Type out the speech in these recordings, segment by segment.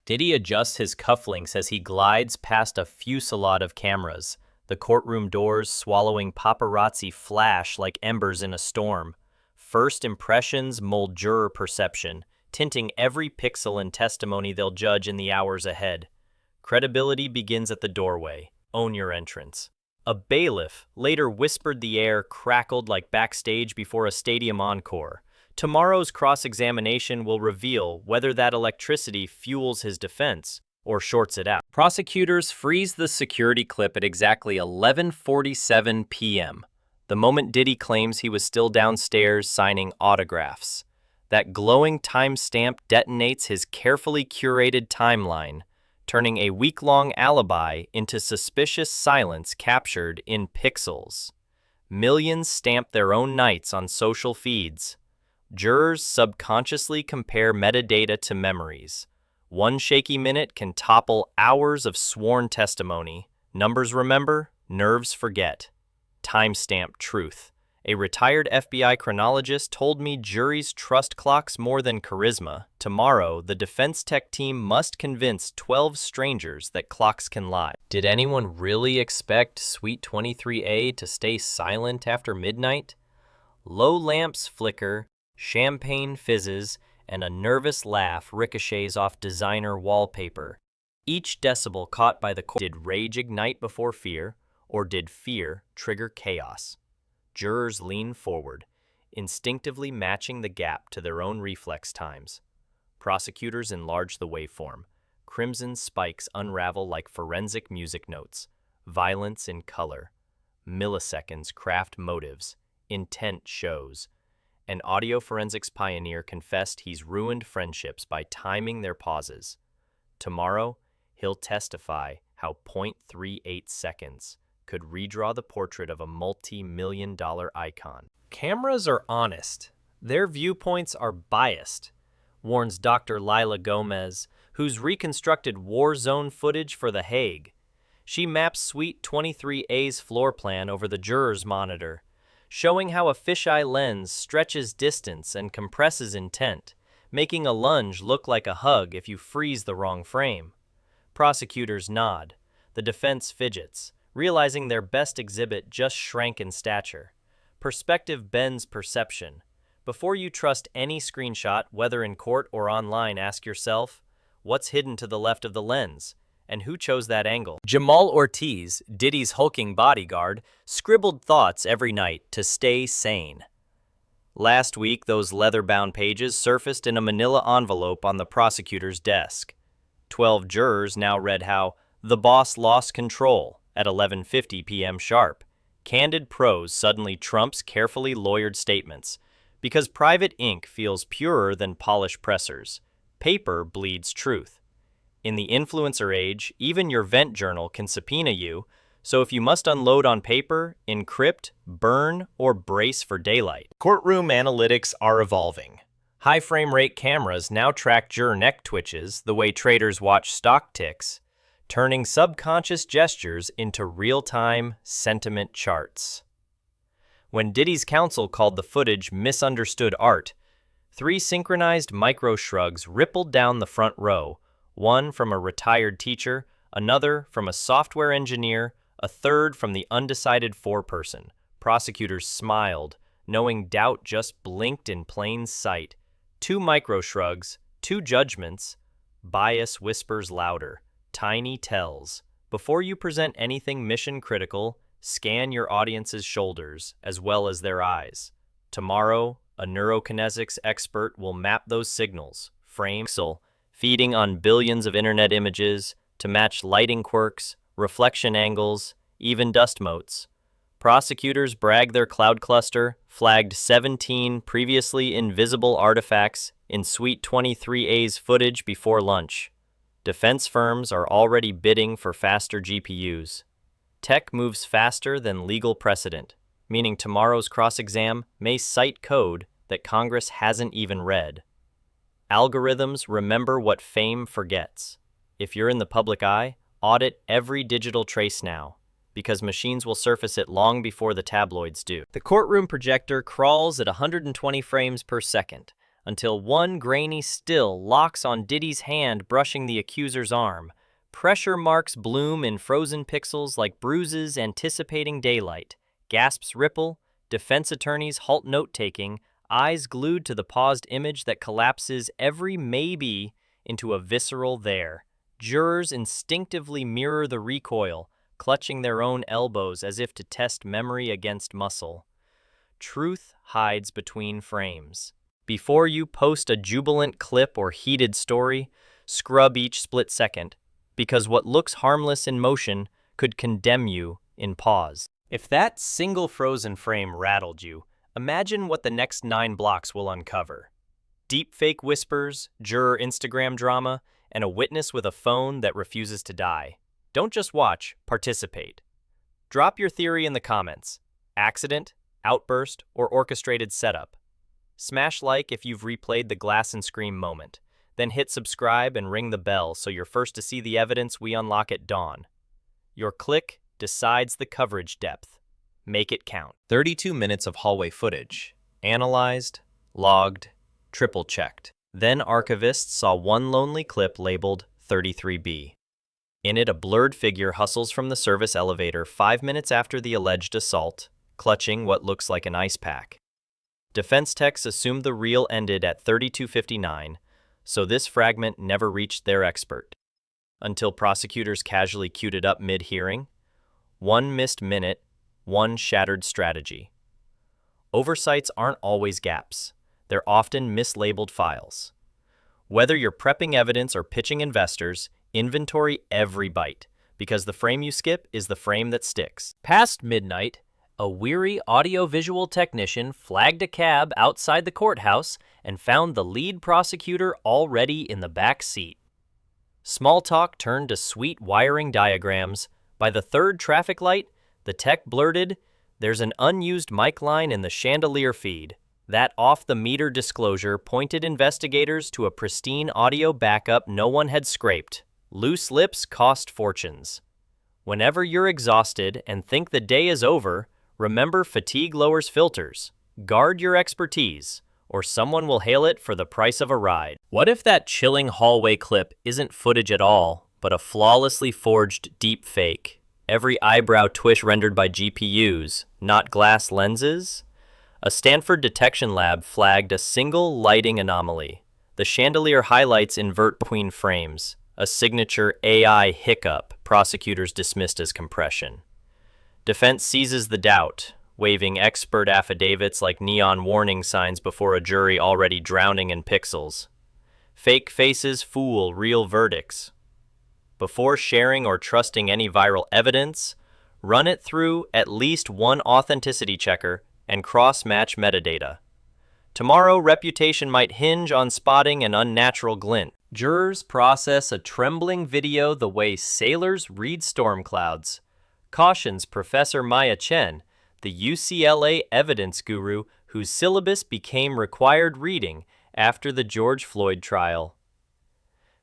Diddy adjusts his cufflinks as he glides past a fusillade of cameras, the courtroom doors swallowing paparazzi flash like embers in a storm. First impressions mold juror perception, tinting every pixel in testimony they'll judge in the hours ahead. Credibility begins at the doorway. Own your entrance. A bailiff later whispered the air crackled like backstage before a stadium encore. Tomorrow's cross-examination will reveal whether that electricity fuels his defense or shorts it out. Prosecutors freeze the security clip at exactly 11:47 p.m., the moment Diddy claims he was still downstairs signing autographs. That glowing timestamp detonates his carefully curated timeline, turning a week-long alibi into suspicious silence captured in pixels. Millions stamp their own nights on social feeds. Jurors subconsciously compare metadata to memories. One shaky minute can topple hours of sworn testimony. Numbers remember, nerves forget. Timestamp truth. A retired FBI chronologist told me juries trust clocks more than charisma. Tomorrow, the defense tech team must convince 12 strangers that clocks can lie. Did anyone really expect Suite 23A to stay silent after midnight? Low lamps flicker, champagne fizzes, and a nervous laugh ricochets off designer wallpaper. Each decibel caught by the court. Did rage ignite before fear, or did fear trigger chaos? Jurors lean forward, instinctively matching the gap to their own reflex times. Prosecutors enlarge the waveform. Crimson spikes unravel like forensic music notes. Violence in color. Milliseconds craft motives. Intent shows. An audio forensics pioneer confessed he's ruined friendships by timing their pauses. Tomorrow, he'll testify how 0.38 seconds could redraw the portrait of a multi-million-dollar icon. Cameras are honest. Their viewpoints are biased, warns Dr. Lila Gomez, who's reconstructed war zone footage for The Hague. She maps Suite 23A's floor plan over the juror's monitor, showing how a fisheye lens stretches distance and compresses intent, making a lunge look like a hug if you freeze the wrong frame. Prosecutors nod. The defense fidgets, realizing their best exhibit just shrank in stature. Perspective bends perception. Before you trust any screenshot, whether in court or online, ask yourself, what's hidden to the left of the lens? And who chose that angle? Jamal Ortiz, Diddy's hulking bodyguard, scribbled thoughts every night to stay sane. Last week, those leather-bound pages surfaced in a manila envelope on the prosecutor's desk. 12 jurors now read how the boss lost control at 11:50 p.m. sharp. Candid prose suddenly trumps carefully lawyered statements, because private ink feels purer than polished pressers. Paper bleeds truth. In the influencer age, even your vent journal can subpoena you, so if you must unload on paper, encrypt, burn, or brace for daylight. Courtroom analytics are evolving. High frame rate cameras now track juror neck twitches the way traders watch stock ticks, turning subconscious gestures into real-time sentiment charts. When Diddy's counsel called the footage misunderstood art, 3 synchronized micro-shrugs rippled down the front row, one from a retired teacher, another from a software engineer, a third from the undecided foreperson. Prosecutors smiled, knowing doubt just blinked in plain sight. 2 micro-shrugs, 2 judgments. Bias whispers louder. Tiny tells. Before you present anything mission-critical, scan your audience's shoulders as well as their eyes. Tomorrow, a neurokinesics expert will map those signals, feeding on billions of internet images to match lighting quirks, reflection angles, even dust motes. Prosecutors brag their cloud cluster flagged 17 previously invisible artifacts in Suite 23A's footage before lunch. Defense firms are already bidding for faster GPUs. Tech moves faster than legal precedent, meaning tomorrow's cross-exam may cite code that Congress hasn't even read. Algorithms remember what fame forgets. If you're in the public eye, audit every digital trace now, because machines will surface it long before the tabloids do. The courtroom projector crawls at 120 frames per second, until one grainy still locks on Diddy's hand brushing the accuser's arm. Pressure marks bloom in frozen pixels like bruises anticipating daylight. Gasps ripple, defense attorneys halt note-taking, eyes glued to the paused image that collapses every maybe into a visceral there. Jurors instinctively mirror the recoil, clutching their own elbows as if to test memory against muscle. Truth hides between frames. Before you post a jubilant clip or heated story, scrub each split second, because what looks harmless in motion could condemn you in pause. If that single frozen frame rattled you, imagine what the next 9 blocks will uncover. Deepfake whispers, juror Instagram drama, and a witness with a phone that refuses to die. Don't just watch, participate. Drop your theory in the comments. Accident, outburst, or orchestrated setup. Smash like if you've replayed the glass and scream moment. Then hit subscribe and ring the bell so you're first to see the evidence we unlock at dawn. Your click decides the coverage depth. Make it count. 32 minutes of hallway footage. Analyzed, logged, triple-checked. Then archivists saw one lonely clip labeled 33B. In it, a blurred figure hustles from the service elevator 5 minutes after the alleged assault, clutching what looks like an ice pack. Defense techs assumed the reel ended at 32:59, so this fragment never reached their expert. Until prosecutors casually queued it up mid-hearing. One missed minute, one shattered strategy. Oversights aren't always gaps. They're often mislabeled files. Whether you're prepping evidence or pitching investors, inventory every bite, because the frame you skip is the frame that sticks. Past midnight, a weary audio-visual technician flagged a cab outside the courthouse and found the lead prosecutor already in the back seat. Small talk turned to sweet wiring diagrams. By the third traffic light, the tech blurted, "There's an unused mic line in the chandelier feed." That off-the-meter disclosure pointed investigators to a pristine audio backup no one had scraped. Loose lips cost fortunes. Whenever you're exhausted and think the day is over, remember fatigue lowers filters. Guard your expertise, or someone will hail it for the price of a ride. What if that chilling hallway clip isn't footage at all, but a flawlessly forged deep fake? Every eyebrow twitch rendered by GPUs, not glass lenses? A Stanford detection lab flagged a single lighting anomaly. The chandelier highlights invert between frames, a signature AI hiccup prosecutors dismissed as compression. Defense seizes the doubt, waving expert affidavits like neon warning signs before a jury already drowning in pixels. Fake faces fool real verdicts. Before sharing or trusting any viral evidence, run it through at least one authenticity checker and cross-match metadata. Tomorrow, reputation might hinge on spotting an unnatural glint. Jurors process a trembling video the way sailors read storm clouds. Cautions Professor Maya Chen, the UCLA evidence guru whose syllabus became required reading after the George Floyd trial.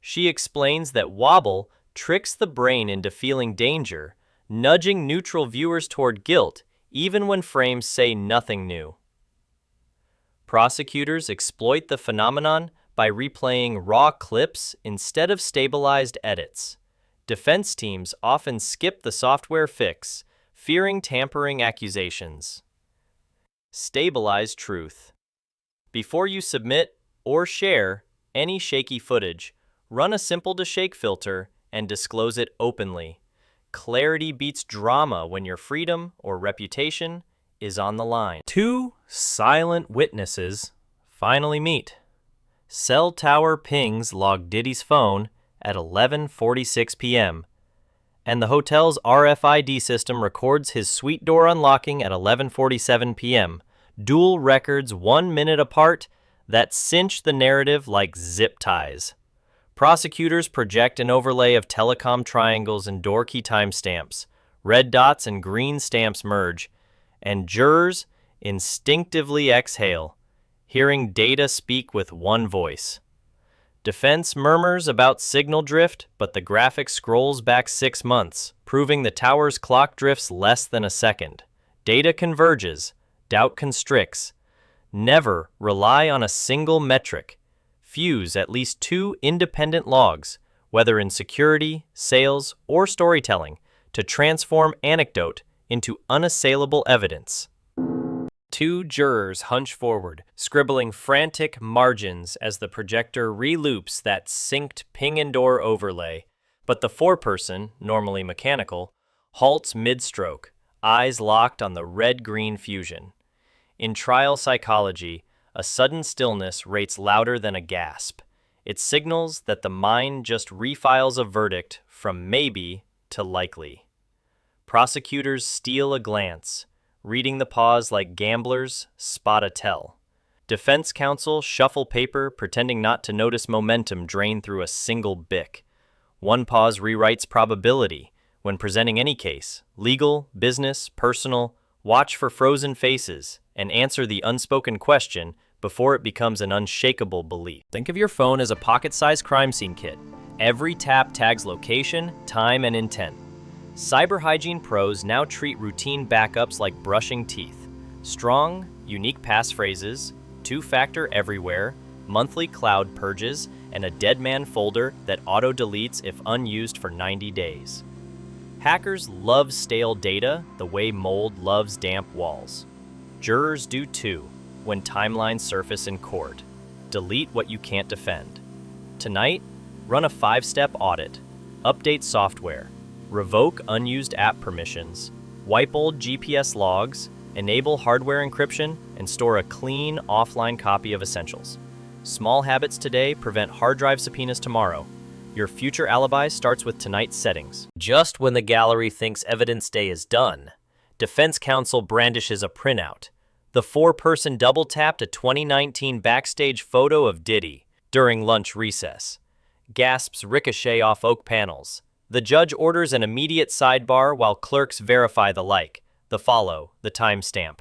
She explains that wobble tricks the brain into feeling danger, nudging neutral viewers toward guilt, even when frames say nothing new. Prosecutors exploit the phenomenon by replaying raw clips instead of stabilized edits. Defense teams often skip the software fix, fearing tampering accusations. Stabilize truth. Before you submit or share any shaky footage, run a simple to shake filter and disclose it openly. Clarity beats drama when your freedom or reputation is on the line. Two silent witnesses finally meet. Cell tower pings log Diddy's phone at 11:46 p.m., and the hotel's RFID system records his suite door unlocking at 11:47 p.m. Dual records 1 minute apart that cinch the narrative like zip ties. Prosecutors project an overlay of telecom triangles and door key timestamps. Red dots and green stamps merge, and jurors instinctively exhale, hearing data speak with one voice. Defense murmurs about signal drift, but the graphic scrolls back 6 months, proving the tower's clock drifts less than a second. Data converges, doubt constricts. Never rely on a single metric. Fuse at least 2 independent logs, whether in security, sales, or storytelling, to transform anecdote into unassailable evidence. 2 jurors hunch forward, scribbling frantic margins as the projector reloops that synced ping and door overlay. But the foreperson, normally mechanical, halts mid-stroke, eyes locked on the red-green fusion. In trial psychology, a sudden stillness rates louder than a gasp. It signals that the mind just refiles a verdict from maybe to likely. Prosecutors steal a glance, reading the pause like gamblers spot a tell. Defense counsel shuffle paper, pretending not to notice momentum drain through a single bic. One pause rewrites probability. When presenting any case, legal, business, personal, watch for frozen faces and answer the unspoken question before it becomes an unshakable belief. Think of your phone as a pocket-sized crime scene kit. Every tap tags location, time, and intent. Cyber hygiene pros now treat routine backups like brushing teeth. Strong, unique passphrases, 2-factor everywhere, monthly cloud purges, and a dead man folder that auto-deletes if unused for 90 days. Hackers love stale data the way mold loves damp walls. Jurors do too when timelines surface in court. Delete what you can't defend. Tonight, run a 5-step audit. Update software. Revoke unused app permissions. Wipe old GPS logs. Enable hardware encryption and store a clean, offline copy of essentials. Small habits today prevent hard drive subpoenas tomorrow. Your future alibi starts with tonight's settings. Just when the gallery thinks evidence day is done, defense counsel brandishes a printout. The foreperson double-tapped a 2019 backstage photo of Diddy during lunch recess. Gasps ricochet off oak panels. The judge orders an immediate sidebar while clerks verify the like, the follow, the timestamp.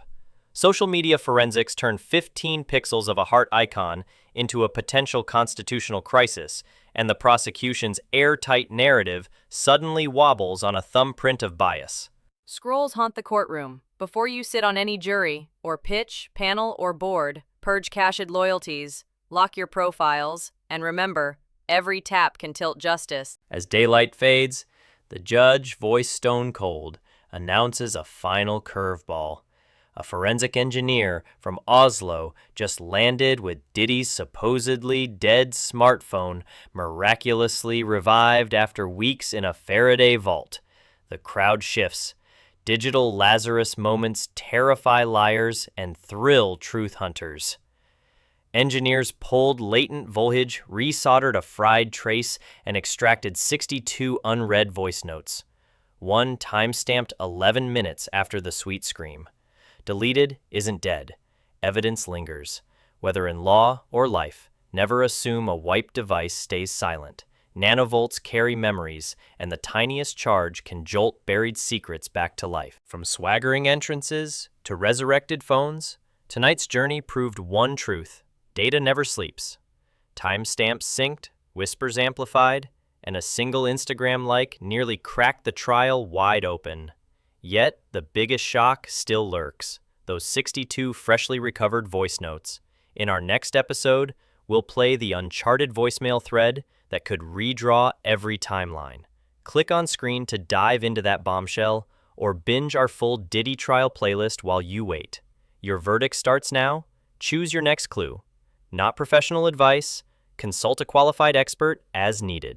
Social media forensics turn 15 pixels of a heart icon into a potential constitutional crisis, and the prosecution's airtight narrative suddenly wobbles on a thumbprint of bias. Scrolls haunt the courtroom. Before you sit on any jury, or pitch, panel, or board, purge cached loyalties, lock your profiles, and remember, every tap can tilt justice. As daylight fades, the judge, voice stone cold, announces a final curveball. A forensic engineer from Oslo just landed with Diddy's supposedly dead smartphone miraculously revived after weeks in a Faraday vault. The crowd shifts. Digital Lazarus moments terrify liars and thrill truth hunters. Engineers pulled latent voltage, resoldered a fried trace, and extracted 62 unread voice notes. One time-stamped 11 minutes after the sweet scream. Deleted isn't dead. Evidence lingers. Whether in law or life, never assume a wiped device stays silent. Nanovolts carry memories, and the tiniest charge can jolt buried secrets back to life. From swaggering entrances to resurrected phones, tonight's journey proved one truth. Data never sleeps. Timestamps synced, whispers amplified, and a single Instagram like nearly cracked the trial wide open. Yet, the biggest shock still lurks, those 62 freshly recovered voice notes. In our next episode, we'll play the uncharted voicemail thread that could redraw every timeline. Click on screen to dive into that bombshell, or binge our full Diddy trial playlist while you wait. Your verdict starts now. Choose your next clue. Not professional advice. Consult a qualified expert as needed.